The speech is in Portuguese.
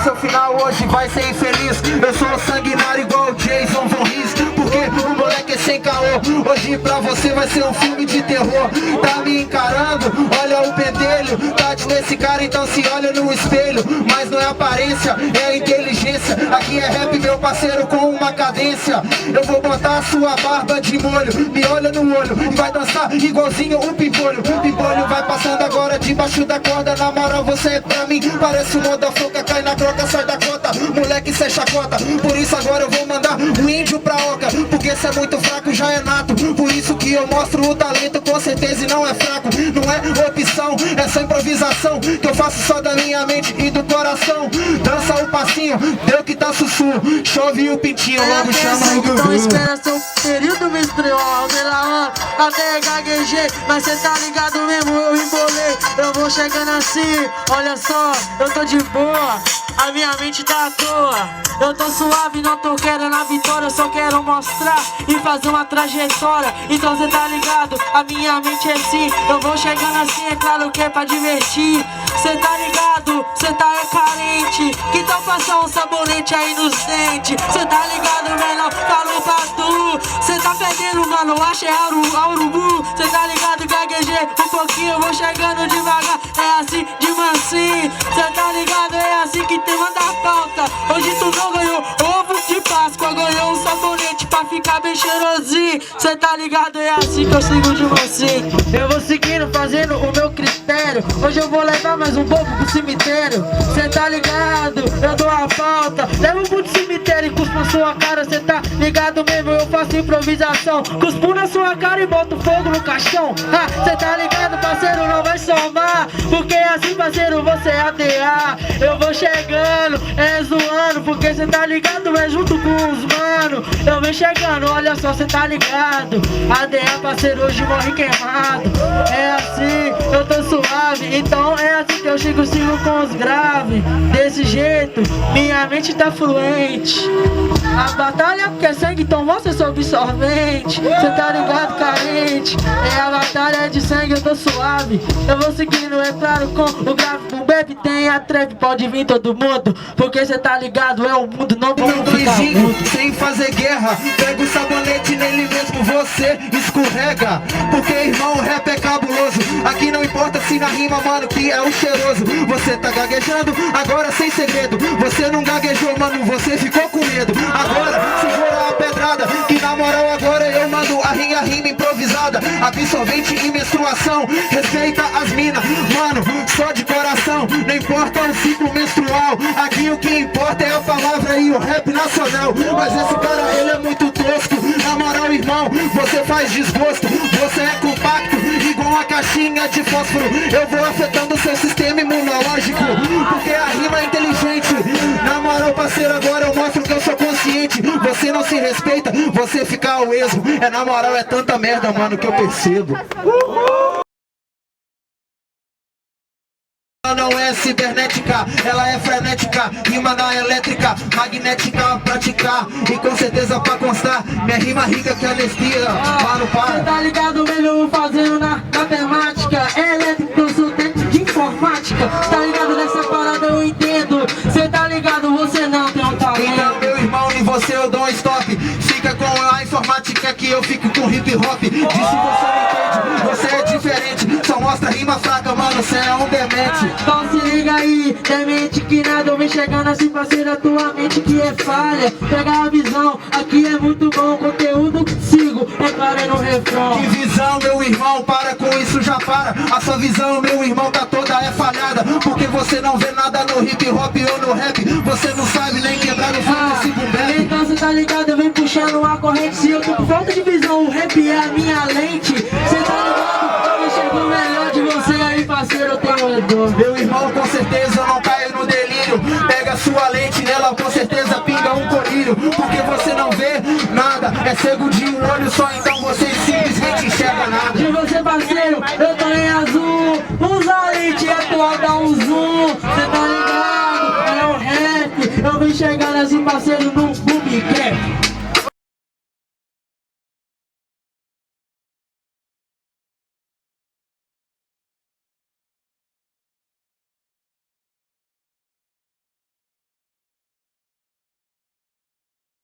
seu final hoje vai ser infeliz. Eu sou sanguinário igual o Jason Von Riz, porque o moleque é sem caô. Hoje pra você vai ser um filme de terror. Tá me encarando? Olha o pentelho. Bate nesse cara, então se olha no espelho. Mas não é aparência, é a inteligência. Aqui é rap, meu parceiro, com uma cadência. Eu vou botar a sua barba de molho, me olha no olho e vai dançar igualzinho um pimpolho. Pimpolho vai passando agora debaixo da corda. Na moral, você é pra mim, parece um modafoca. Cai na troca, sai da cota, moleque, cê é chacota. Por isso agora eu vou mandar um índio pra oca, porque cê é muito fraco, já é nato. Por isso que eu mostro o talento, com certeza, e não é fraco. Não é opção, é só improvisação, que eu faço só da minha mente e do coração. Dança o passinho, deu que tá sussurro. Chove o pintinho, logo chama o Gugu. Então espera seu período menstrual, até gaguejei, mas cê tá ligado mesmo, eu embolei. Eu vou chegando assim, olha só, eu tô de boa, a minha mente tá à toa. Eu tô suave, não tô querendo a vitória, eu só quero mostrar e fazer uma trajetória. Então cê tá ligado, a minha mente é assim. Eu vou chegando assim, é claro que é pra divertir. Cê tá ligado, cê tá carente, que tal passar um sabonete aí nos dentes? Cê tá ligado, menor, falou pra tu. Cê tá perdendo, mano, achei a urubu. Cê tá ligado, gaguejei um pouquinho, eu vou chegando devagar. É assim, de mansinho. Cê tá ligado, é assim que tem manda a pauta. Hoje tu não ganhou ovo de Páscoa, ganhou um sabonete pra ficar bem cheirosinho. Cê tá ligado, é assim que eu sigo de mansinho. Eu vou seguindo, fazendo o meu critério. Hoje eu vou levar mais um povo pro cemitério. Cê tá ligado, eu dou a pauta. Levo pro cemitério e cuspo na sua cara. Cê tá ligado mesmo, eu faço improvisação. Cuspo na sua cara e boto fogo no caixão. Cê tá ligado, parceiro, não vai somar, porque assim, parceiro, você é ADA. Eu vou chegando, é zoando, porque cê tá ligado, é junto com os mano. Eu venho chegando, olha só, cê tá ligado. ADA, parceiro, hoje morre queimado. É assim, eu tô suave, então é assim que eu sigo com os graves. Desse jeito, minha mente tá fluente. A batalha quer sangue, então você sou absorvente. Cê tá ligado, carente, é a batalha de sangue, eu tô suave. Eu vou seguindo, é claro, com o grave. O bebe tem a treve, pode vir todo mundo, porque cê tá ligado, é o mundo, não vamos ficar mudo. Sem fazer guerra, pega o sabonete nele mesmo, você escorrega. Porque, irmão, o rap é cabuloso. Aqui não importa se na rima, mano, que é o cheiroso. Você tá gaguejando, agora sem segredo. Você não gaguejou, mano, você ficou com medo. Agora, segura a pedrada, que na moral agora eu mando a rima improvisada. Absorvente em menstruação, respeita as minas, mano, só de coração. Não importa o ciclo menstrual, aqui o que importa é a palavra e o rap nacional. Mas esse cara, ele é muito tosco. Na moral, irmão, você faz desgosto. Você é compacto, igual uma caixinha de fósforo. Eu vou afetando seu sistema imunológico, porque a rima é inteligente. Na moral, parceiro, agora eu mostro que eu sou consciente. Você não se respeita, você fica ao esmo. É, na moral, é tanta merda, mano, que eu percebo. Ela não é cibernética, ela é frenética. Rima na elétrica, magnética, praticar. E com certeza pra constar, minha rima rica que anestia. Mano, para. Cê tá ligado, mesmo fazendo na matemática. Elétrico, estudante de informática. Tá ligado nessa parada, eu entendo. Cê tá ligado, você não tem um talento. Então, meu irmão, em você eu dou um stop. Fica com a informática que eu fico com hip hop. Disso você não entende, você é diferente. Só mostra rima fraca, mano, cê é um demente. Então se liga aí, demente que nada. Eu vem chegando assim, parceiro, a tua mente que é falha. Pega a visão, aqui é muito bom. Conteúdo sigo, é claro, é no refrão. Que visão, meu irmão, para com isso, já para. A sua visão, meu irmão, tá toda é falhada. Porque você não vê nada no hip hop ou no rap. Você não sabe nem quebrar o fim desse boom bap. Então cê tá ligado, eu venho puxando uma corrente. Se eu tô com falta de visão, o rap é a minha lente. Cê tá ligado, eu chego melhor de você aí, parceiro, eu tenho dor. Meu irmão, com certeza eu não caio no delírio. Pega sua lente, nela com certeza pinga um colírio. Porque você não vê nada, é cego de um olho só, então você simplesmente enxerga nada. De você, parceiro, eu tô em azul. Usa a lente atual, dá um zoom. Cê tá ligado, é o rap. Eu vim chegando assim, parceiro, no boom cap.